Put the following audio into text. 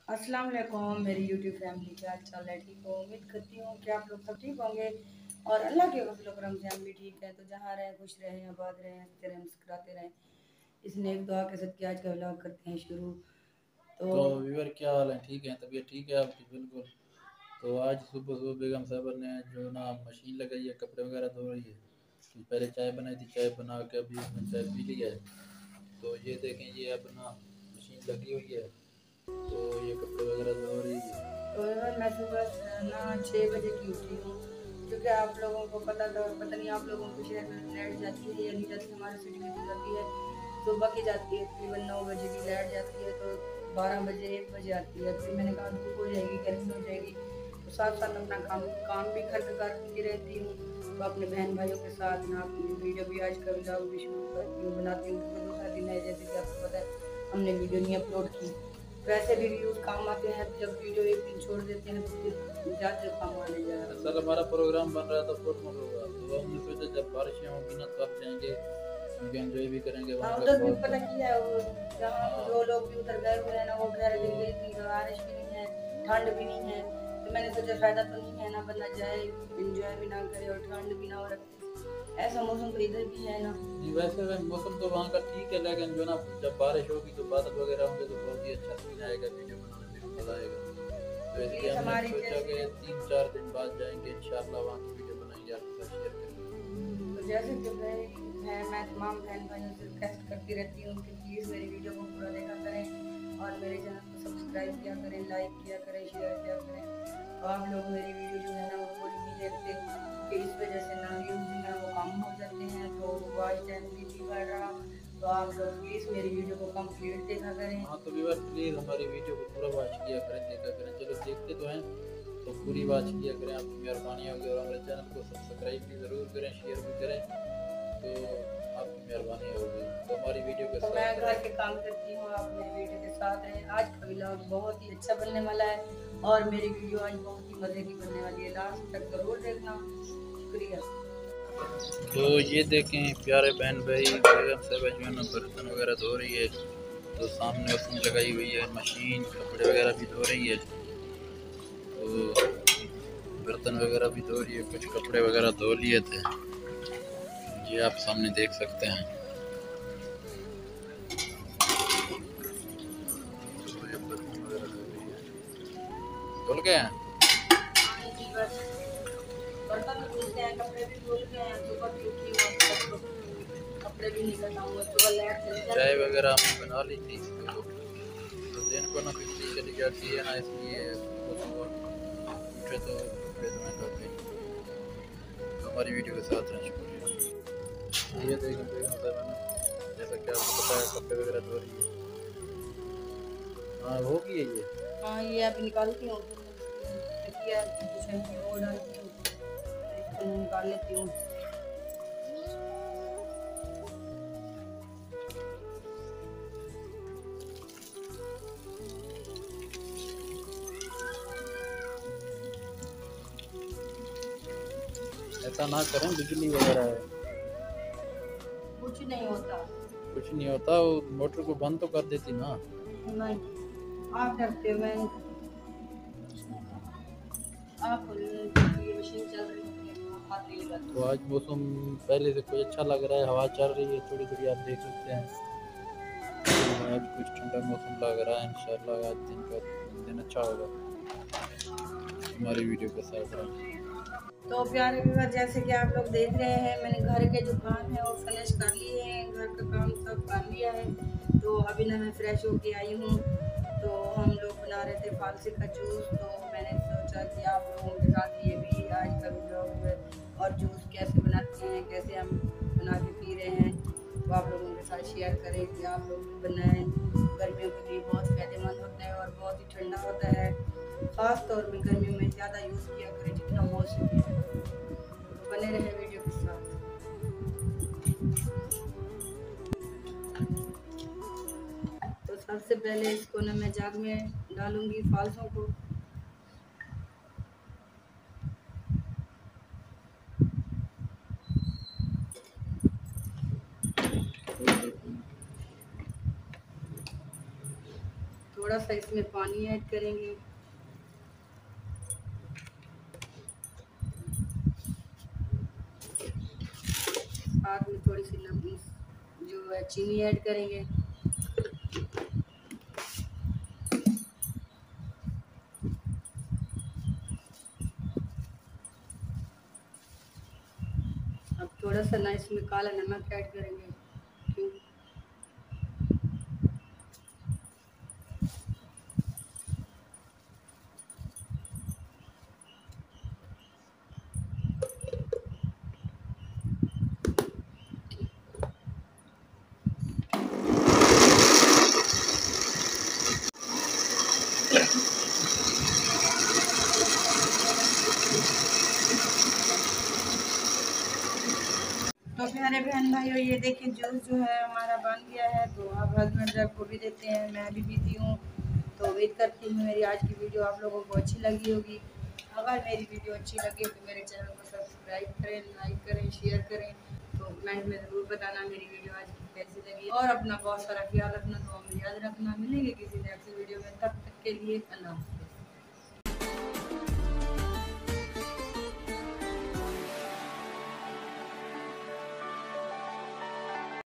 अस्सलाम वालेकुम मेरी यूट्यूब फैमिली, क्या चाल है? ठीक हो? उम्मीद करती हूँ कि आप लोग सब ठीक होंगे और अल्लाह के फजल व करम से हम भी ठीक है। तो जहाँ रहें खुश रहें, आबाद रहें, हंसते रहें, मुस्कुराते रहें। इस नेक दुआ के साथ आज का व्लॉग करते हैं शुरू। तो तो व्यूअर क्या हाल है? ठीक है, तबीयत ठीक है आपकी? बिल्कुल। तो आज सुबह सुबह बेगम साहब ने जो ना मशीन लगाई है, कपड़े वगैरह धो रही है। तो पहले चाय बनाई थी, चाय बना के अभी उसने चाय पी ली है। तो ये देखें, ये अब ना मशीन लगी हुई है, तो ये कपड़े वगैरह धो रही है। यार मैं सुबह ना 6 बजे की उठी हूँ, क्योंकि आप लोगों को पता नहीं आप लोगों को शहर में लाइट जाती है या नहीं जाती। हमारे सिटी में तो जाती है, सुबह की जाती है, तकरीबन 9 बजे की लाइट जाती है, तो 12 बजे 1 बजे आती है। फिर मैंने कहा धूप हो जाएगी, गर्मी हो जाएगी, तो साथ साथ अपना काम काम भी घर का करती रहती हूँ। तो अपने बहन भाइयों के साथ ना अपनी वीडियो भी आज का व्लॉग भी शुरू करती हूँ, बनाती हूँ, क्योंकि दूसरा दिन है, जैसे कि आपको पता है हमने वीडियो नहीं अपलोड की। वैसे भी व्यूज काम आते हैं, जब वीडियो एक दिन छोड़ देते हैं तो फिर ज़्यादा काम आने लगा। असल हमारा प्रोग्राम बन रहा था फॉर्मल होगा, तो हमने सोचा जब बारिशें होंगी ना तो अब जाएंगे, क्योंकि एंजॉय भी करेंगे हाँ वहाँ का उधर भी बहुत। पता किया है, वो जहाँ हाँ जो लोग भी उधर गए हुए हैं ना, वो कह रहे थे कि इतनी बारिश भी नहीं है, ठंड भी नहीं है। तो मैंने सोचा फायदा तो नहीं है ना, बंदा जाए एंजॉय भी ना करे और ठंड भी ना हो रखे। ऐसा मौसम तो इधर भी है ना। नहीं, वैसे मौसम तो वहाँ का ठीक है, लेकिन जो ना जब बारिश होगी तो बादल वगैरह होंगे तो बहुत ही अच्छा सीन आएगा, वीडियो बनाने में भी मजा आएगा। तो तो इसलिए प्लीज़ हमने हमारी सोचा जैसे कि 3-4 दिन बाद जाएंगे इंशाल्लाह, वहाँ की वीडियो बनाएंगे, आपके साथ शेयर करेंगे। तो जैसे कि मैं तमाम बहन भाइयों से रिक्वेस्ट करती रहती हूँ कि प्लीज़ मेरी वीडियो को पूरा देखा करें और मेरे चैनल को सब्सक्राइब किया करें, लाइक किया करें, शेयर किया करें। तो आप लोग मेरी वीडियो जो है ना वो पूरी नहीं देखते, कि इस वजह से ना व्यूज़ जो है वो कम हो जाते हैं, तो वॉच टाइम भी नहीं बढ़ रहा। तो आप लोग प्लीज़ मेरी वीडियो को कंप्लीट देखा करें। हाँ तो व्यूअर प्लीज़ हमारी वीडियो को पूरा वॉच किया करें, देखा करें। चलो देखते तो हैं, तो पूरी वॉच किया करें, आपकी मेहरबानी होगी। और हमारे चैनल को सब्सक्राइब भी ज़रूर करें, शेयर भी करें, तो आपकी मेहरबानी होगी। तो हमारी वीडियो के तो मैं साथ घर रहें। के काम करती हूँ, आप मेरी वीडियो के साथ रहें। आज का व्लॉग बहुत ही अच्छा बनने वाला है और मेरी वीडियो आज बहुत ही मज़े की बनने वाली है, लास्ट तक ज़रूर देखना। शुक्रिया। तो ये देखें प्यारे बहन भाई, बेगम साहब जो है ना बर्तन वगैरह धो रही है। तो सामने उसने लगाई हुई है मशीन, कपड़े वगैरह भी धो रही है। तो बर्तन वगैरह भी धो रही है, कुछ कपड़े वगैरह धो लिए थे, ये आप सामने देख सकते हैं। तो ये बर्तन वगैरह धो रही है, धुल गए हैं। हाँ जी, बस बर्तन भी धुल गए हैं, कपड़े भी धुल गए हैं। सुबह की उठी हूँ, अभी तक तो कपड़े भी नहीं लगाऊंगा, सुबह लाइट चली जाती चाय है। वगैरह हमने बना ली थी, तो दिन को ना बिजली चली जाती है ना, इसलिए सुबह सुबह उठे तो कपड़े धोने लग गए। तो हमारी वीडियो के साथ रहें, शुक्रिया। ये देखें बेगम साहब ने, जैसा कि आपको पता है, कपड़े वगैरह धो रही है। हाँ होगी है ये। हाँ ये अभी निकालती हूँ, फिर मैं इसमें तकिया कुशन की वो डालती हूँ, फिर इसको मैं निकाल लेती हूँ। ऐसा ना करें, बिजली वगैरह है। कुछ नहीं होता। कुछ नहीं होता, वो मोटर को बंद तो कर देती ना। नहीं, आप डरते हो, मैं नहीं करती। आप ये मशीन चल रही होती है तो आप हाथ नहीं लगाते। तो आज मौसम पहले से कोई अच्छा लग रहा है, हवा चल रही है थोड़ी थोड़ी, आप देख सकते हैं। तो आज कुछ ठंडा मौसम लग रहा है, इंशाल्लाह आज दिन अच्छा होगा। हमारी वीडियो के साथ रहें। तो प्यारे व्यूअर, जैसे कि आप लोग देख रहे हैं, मैंने घर के जो काम है वो फिनिश कर लिए हैं, घर का काम सब कर लिया है। तो अभी ना मैं फ्रेश होके आई हूँ। तो हम लोग बना रहे थे फालसे का जूस, तो मैंने सोचा कि आप लोगों के साथ ये भी आज का व्लॉग और जूस कैसे बनाते हैं, कैसे हम बना के पी रहे हैं, तो आप लोगों के साथ शेयर करें कि आप लोग भी बनाएं। गर्मियों के लिए बहुत फ़ायदेमंद होता है और बहुत ही ठंडा होता है। ख़ास तौर पे गर्मियों में ज़्यादा यूज़ किया करें जितना हो सके। तो बने रहे वीडियो के साथ। तो सबसे पहले इसको ना मैं जग में डालूंगी फालसों को। थोड़ा थोड़ा सा इसमें पानी ऐड करेंगे। साथ में थोड़ी सी जो है चीनी ऐड करेंगे। अब थोड़ा सा ना इसमें काला नमक ऐड करेंगे। क्यों? तो प्यारे बहन भाइयों, ये देखिए जूस जो है हमारा बन गया है। तो आप हस्बैंड को भी देते हैं, मैं भी पीती हूँ। तो उम्मीद करती हूँ मेरी आज की वीडियो आप लोगों को अच्छी लगी होगी। अगर मेरी वीडियो अच्छी लगे तो मेरे चैनल को सब्सक्राइब करें, लाइक करें, शेयर करें। तो कमेंट में ज़रूर बताना मेरी वीडियो आज की कैसी लगी। और अपना बहुत सारा ख्याल रखना, तो हमें याद रखना। मिलेंगे किसी नेक्स्ट वीडियो में, तब तक के लिए अल्लाह हाफ़िज़।